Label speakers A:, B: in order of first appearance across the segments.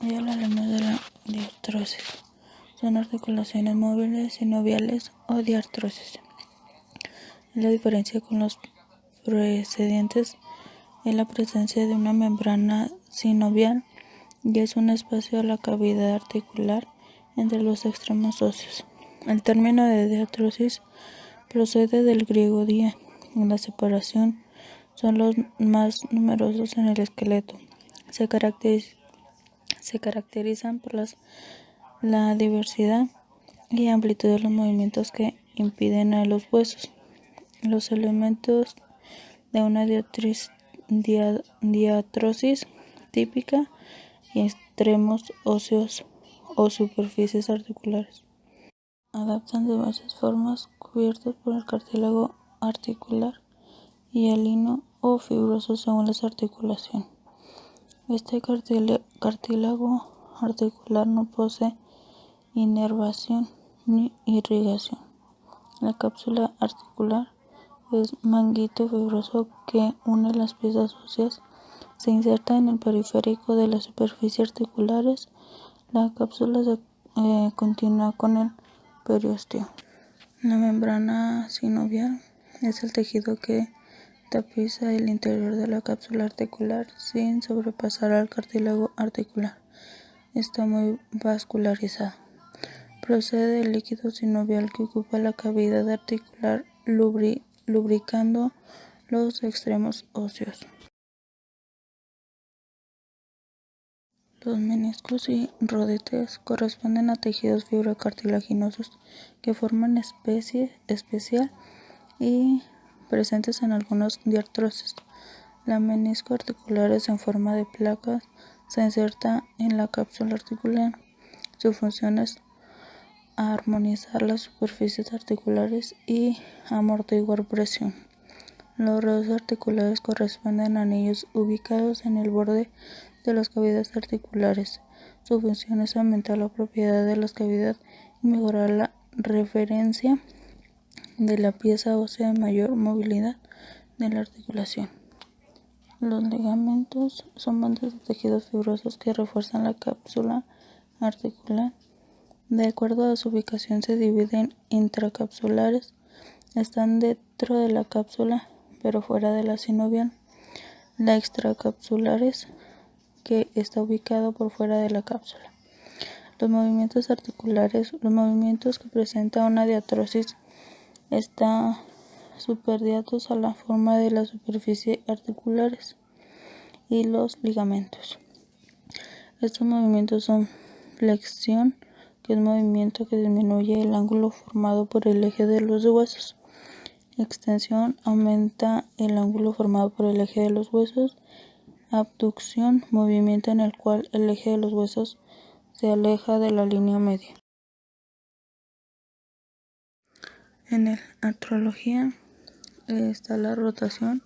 A: Y hablaremos de la diartrosis. Son articulaciones móviles, sinoviales o diartrosis. La diferencia con los precedentes es la presencia de una membrana sinovial y es un espacio de la cavidad articular entre los extremos óseos. El término de diartrosis procede del griego dia, en la separación son los más numerosos en el esqueleto. Se caracterizan por la diversidad y amplitud de los movimientos que impiden a los huesos. Los elementos de una diartrosis típica y extremos óseos o superficies articulares. Adaptan diversas formas cubiertos por el cartílago articular y hialino o fibroso según las articulaciones. Este cartílago articular no posee inervación ni irrigación. La cápsula articular es manguito fibroso que une las piezas óseas. Se inserta en el periférico de las superficies articulares. La cápsula se continúa con el periosteo. La membrana sinovial es el tejido que tapiza el interior de la cápsula articular sin sobrepasar al cartílago articular. Está muy vascularizada. Procede del líquido sinovial que ocupa la cavidad articular lubricando los extremos óseos. Los meniscos y rodetes corresponden a tejidos fibrocartilaginosos que forman especial y presentes en algunos diartrosis. La menisco articulares en forma de placas se inserta en la cápsula articular. Su función es armonizar las superficies articulares y amortiguar presión. Los rodetes articulares corresponden a anillos ubicados en el borde de las cavidades articulares. Su función es aumentar la propiedad de las cavidades y mejorar la referencia de la pieza ósea de mayor movilidad de la articulación. Los ligamentos son bandas de tejidos fibrosos que refuerzan la cápsula articular. De acuerdo a su ubicación se dividen intracapsulares, están dentro de la cápsula pero fuera de la sinovial. La extracapsulares, que está ubicado por fuera de la cápsula. Los movimientos articulares, los movimientos que presentan una diartrosis están supeditos a la forma de la superficie articulares y los ligamentos. Estos movimientos son flexión, que es movimiento que disminuye el ángulo formado por el eje de los huesos. Extensión, aumenta el ángulo formado por el eje de los huesos. Abducción, movimiento en el cual el eje de los huesos se aleja de la línea media. En la artrología está la rotación,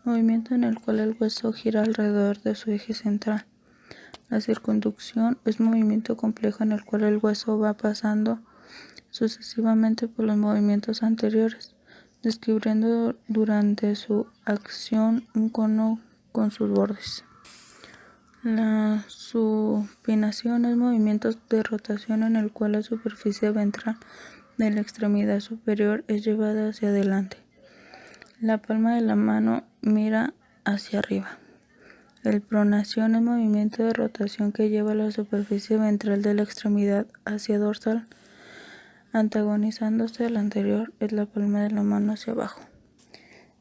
A: movimiento en el cual el hueso gira alrededor de su eje central. La circunducción es movimiento complejo en el cual el hueso va pasando sucesivamente por los movimientos anteriores, descubriendo durante su acción un cono con sus bordes. La supinación es movimiento de rotación en el cual la superficie ventral de la extremidad superior es llevada hacia adelante. La palma de la mano mira hacia arriba. El pronación es movimiento de rotación que lleva la superficie ventral de la extremidad hacia dorsal, antagonizándose al anterior es la palma de la mano hacia abajo.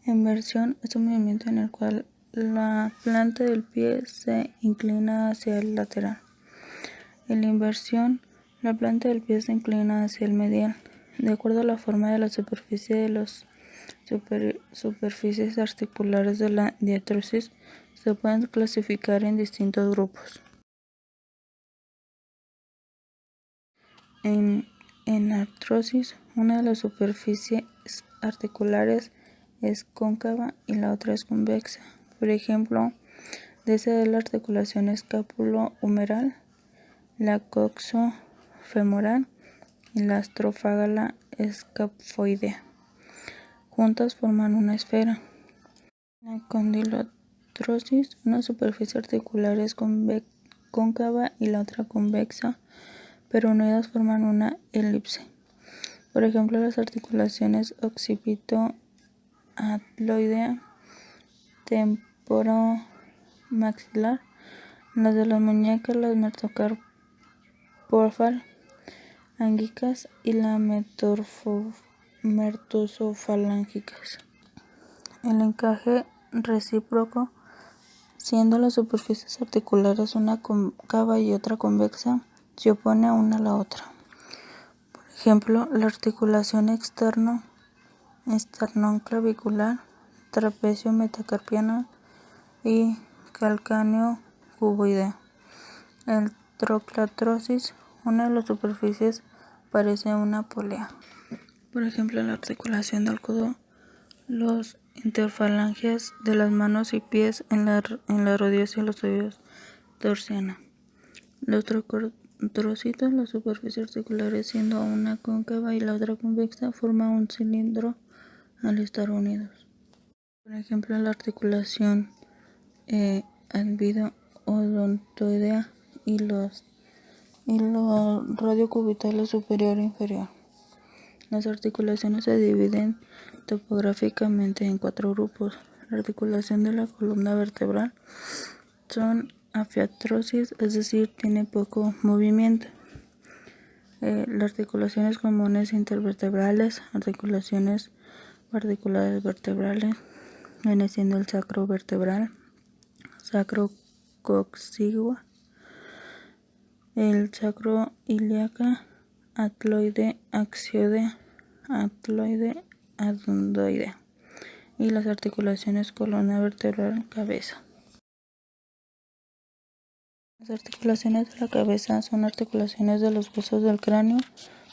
A: Inversión es un movimiento en el cual la planta del pie se inclina hacia el lateral. En la inversión, la planta del pie se inclina hacia el medial. De acuerdo a la forma de la superficie de las superficies articulares de la diartrosis, se pueden clasificar en distintos grupos. En artrosis, una de las superficies articulares es cóncava y la otra es convexa. Por ejemplo, desde la articulación escápulo-humeral, la coxo-femoral y la astrofágala escafoidea. Juntas forman una esfera. La condilotrosis, una superficie articular es cóncava y la otra convexa, pero unidas forman una elipse. Por ejemplo, las articulaciones occipito-atloidea, temporomaxilar, las de las muñecas, las metocarpal, ángicas y las metosofalángicas. El encaje recíproco, siendo las superficies articulares una cóncava y otra convexa, se opone una a la otra. Por ejemplo, la articulación esternoclavicular, trapecio metacarpiano y calcáneo-cuboidea. El troclatrosis, una de las superficies, parece una polea. Por ejemplo, la articulación del codo, los interfalanges de las manos y pies en la rodillas y los tobillos dorsiana. Los trocitos, las superficies articulares, siendo una cóncava y la otra convexa, forman un cilindro al estar unidos. Por ejemplo, la articulación advido-odontoidea y los radiocubitales superior e inferior. Las articulaciones se dividen topográficamente en 4 grupos. La articulación de la columna vertebral son afiatrosis, es decir, tiene poco movimiento. Las articulaciones comunes intervertebrales, articulaciones particulares vertebrales, viene siendo el sacro vertebral, sacrocoxigua, el sacro ilíaca, atloide, axioide, atloide, adundoide, y las articulaciones columna vertebral, cabeza. Las articulaciones de la cabeza son articulaciones de los huesos del cráneo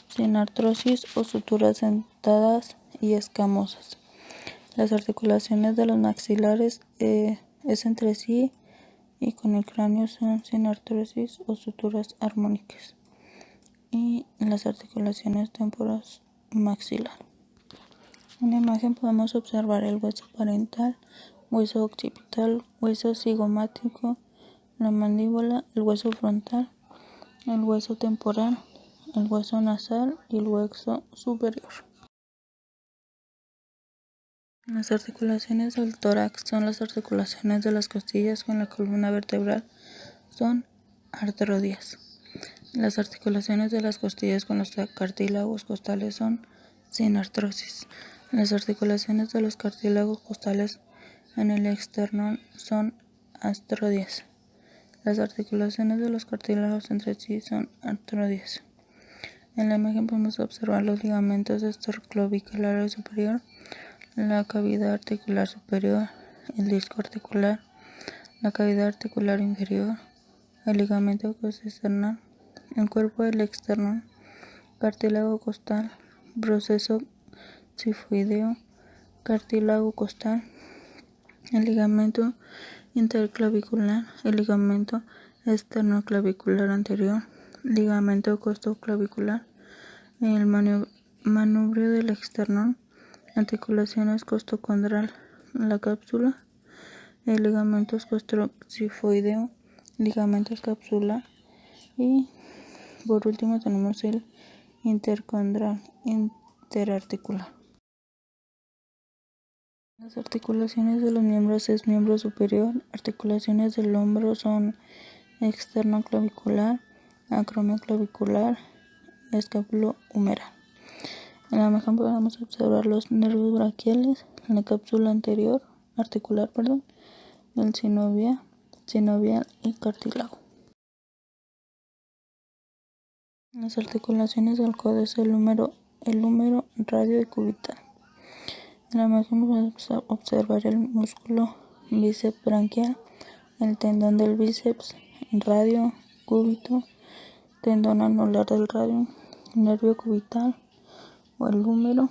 A: sin artrosis o suturas dentadas y escamosas. Las articulaciones de los maxilares es entre sí y con el cráneo son sin artrosis o suturas armónicas. Y las articulaciones temporomaxilar. En la imagen podemos observar el hueso parental, hueso occipital, hueso cigomático, la mandíbula, el hueso frontal, el hueso temporal, el hueso nasal y el hueso superior. Las articulaciones del tórax son las articulaciones de las costillas con la columna vertebral, son artrodias. Las articulaciones de las costillas con los cartílagos costales son sin artrosis. Las articulaciones de los cartílagos costales en el esternón son astrodias. Las articulaciones de los cartílagos entre sí son artrodias. En la imagen podemos observar los ligamentos esterclavicular superior, la cavidad articular superior, el disco articular, la cavidad articular inferior, el ligamento costesternal, el cuerpo del esternón, cartílago costal, proceso sifoideo, cartílago costal, el ligamento interclavicular, el ligamento esternoclavicular anterior, ligamento costoclavicular, el manubrio del esternón, articulaciones costocondral, la cápsula, el ligamento costoxifoideo, ligamentos cápsula y por último tenemos el intercondral interarticular. Las articulaciones de los miembros es miembro superior. Articulaciones del hombro son externoclavicular, acromioclavicular, escapulo-humeral. En la imagen podemos observar los nervios braquiales, la cápsula anterior articular, el sinovial y cartílago. Las articulaciones del codo es el húmero, radio y cubital. En la imagen podemos observar el músculo bíceps branquial, el tendón del bíceps, radio, cúbito, tendón anular del radio, nervio cubital o el húmero.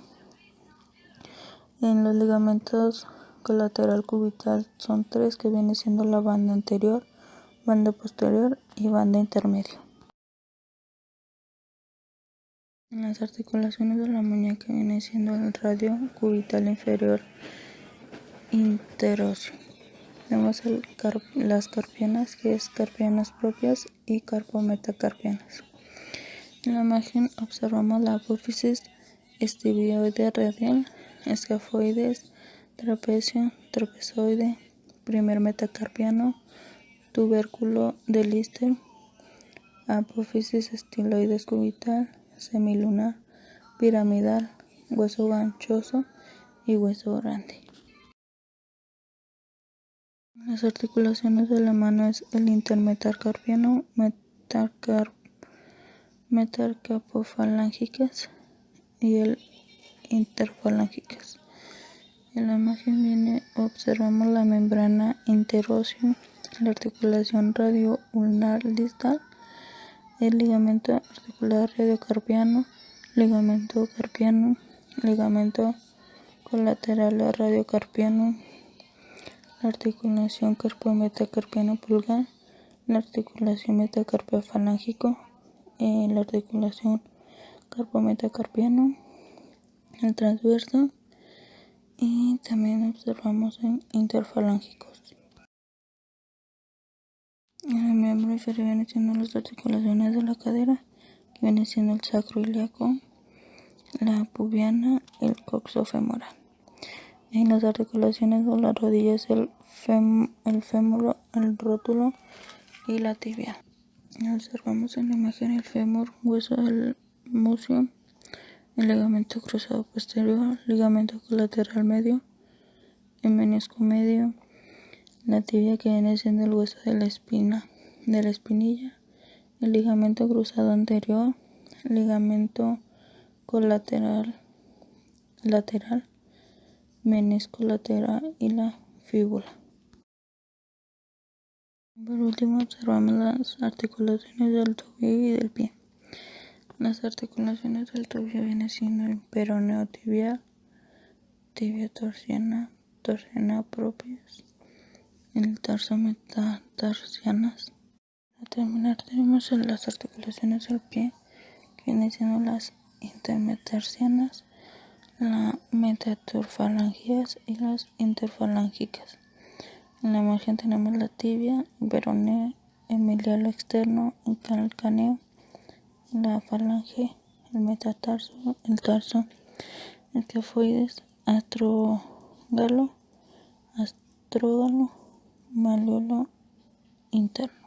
A: En los ligamentos colateral cubital son 3 que viene siendo la banda anterior, banda posterior y banda intermedio. En las articulaciones de la muñeca viene siendo el radio cubital inferior interóseo. Tenemos las carpianas, que es carpianas propias y carpometacarpianas. En la imagen observamos la apófisis, estibioide radial, escafoides, trapecio, trapezoide, primer metacarpiano, tubérculo de Lister, apófisis estiloides cubital, semilunar, piramidal, hueso ganchoso y hueso grande. Las articulaciones de la mano es el intermetacarpiano, metacarpofalángicas y el interfalángicas. En la imagen observamos la membrana interóseo, la articulación radio-ulnar distal, el ligamento articular radiocarpiano, ligamento carpiano, ligamento colateral radiocarpiano, la articulación carpometacarpiano pulgar, la articulación metacarpio falángico, la articulación carpometacarpiano, el transverso, y también observamos en interfalángicos. En el miembro inferior viene siendo las articulaciones de la cadera, que viene siendo el sacroiliaco, la pubiana, el coxofemoral. En las articulaciones de las rodillas el fémur, el rótulo y la tibia. Observamos en la imagen el fémur, hueso del muslo, el ligamento cruzado posterior, ligamento colateral medio, el menisco medio, la tibia, que viene siendo el hueso de la espinilla, el ligamento cruzado anterior, ligamento colateral lateral, menisco lateral y la fíbula. Por último observamos las articulaciones del tobillo y del pie. Las articulaciones del tobillo vienen siendo el peroneo tibial, tibia torsiana, torsiana propias, el tarso metatarsianas. Para terminar tenemos las articulaciones del pie, que vienen siendo las intermetatarsianas, las metatarsofalangeas y las interfalángicas. En la imagen tenemos la tibia, peroneo, el medial externo, el calcáneo, la falange, el metatarso, el tarso, el escafoides, astrógalo, malleolo interno.